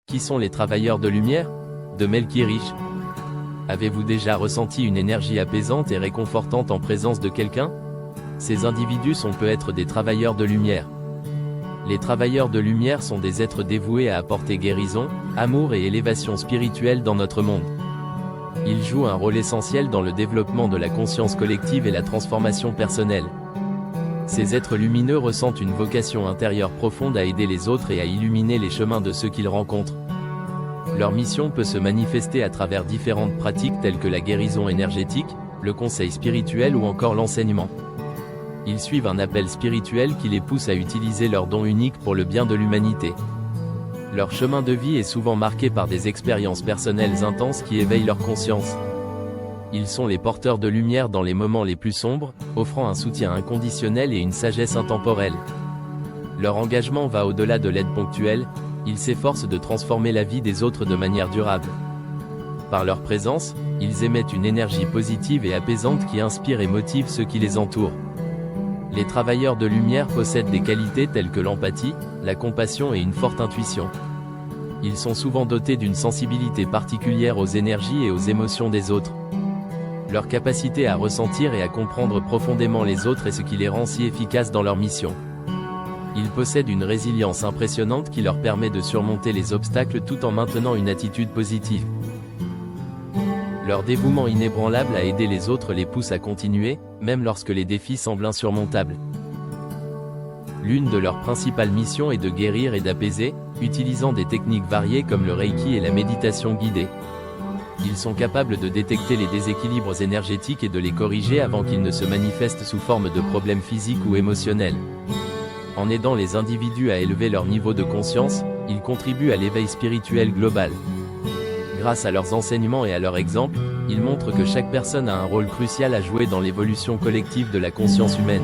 Qui sont les travailleurs de lumière? De Melky Rich. Avez-vous déjà ressenti une énergie apaisante et réconfortante en présence de quelqu'un? Ces individus sont peut-être des travailleurs de lumière. Les travailleurs de lumière sont des êtres dévoués à apporter guérison, amour et élévation spirituelle dans notre monde. Ils jouent un rôle essentiel dans le développement de la conscience collective et la transformation personnelle. Ces êtres lumineux ressentent une vocation intérieure profonde à aider les autres et à illuminer les chemins de ceux qu'ils rencontrent. Leur mission peut se manifester à travers différentes pratiques telles que la guérison énergétique, le conseil spirituel ou encore l'enseignement. Ils suivent un appel spirituel qui les pousse à utiliser leurs dons uniques pour le bien de l'humanité. Leur chemin de vie est souvent marqué par des expériences personnelles intenses qui éveillent leur conscience. Ils sont les porteurs de lumière dans les moments les plus sombres, offrant un soutien inconditionnel et une sagesse intemporelle. Leur engagement va au-delà de l'aide ponctuelle, ils s'efforcent de transformer la vie des autres de manière durable. Par leur présence, ils émettent une énergie positive et apaisante qui inspire et motive ceux qui les entourent. Les travailleurs de lumière possèdent des qualités telles que l'empathie, la compassion et une forte intuition. Ils sont souvent dotés d'une sensibilité particulière aux énergies et aux émotions des autres. Leur capacité à ressentir et à comprendre profondément les autres est ce qui les rend si efficaces dans leur mission. Ils possèdent une résilience impressionnante qui leur permet de surmonter les obstacles tout en maintenant une attitude positive. Leur dévouement inébranlable à aider les autres les pousse à continuer, même lorsque les défis semblent insurmontables. L'une de leurs principales missions est de guérir et d'apaiser, utilisant des techniques variées comme le Reiki et la méditation guidée. Ils sont capables de détecter les déséquilibres énergétiques et de les corriger avant qu'ils ne se manifestent sous forme de problèmes physiques ou émotionnels. En aidant les individus à élever leur niveau de conscience, ils contribuent à l'éveil spirituel global. Grâce à leurs enseignements et à leur exemple, ils montrent que chaque personne a un rôle crucial à jouer dans l'évolution collective de la conscience humaine.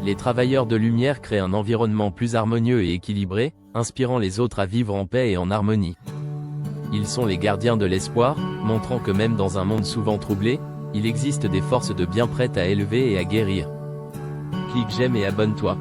Les travailleurs de lumière créent un environnement plus harmonieux et équilibré, inspirant les autres à vivre en paix et en harmonie. Ils sont les gardiens de l'espoir, montrant que même dans un monde souvent troublé, il existe des forces de bien prêtes à élever et à guérir. Clique j'aime et abonne-toi.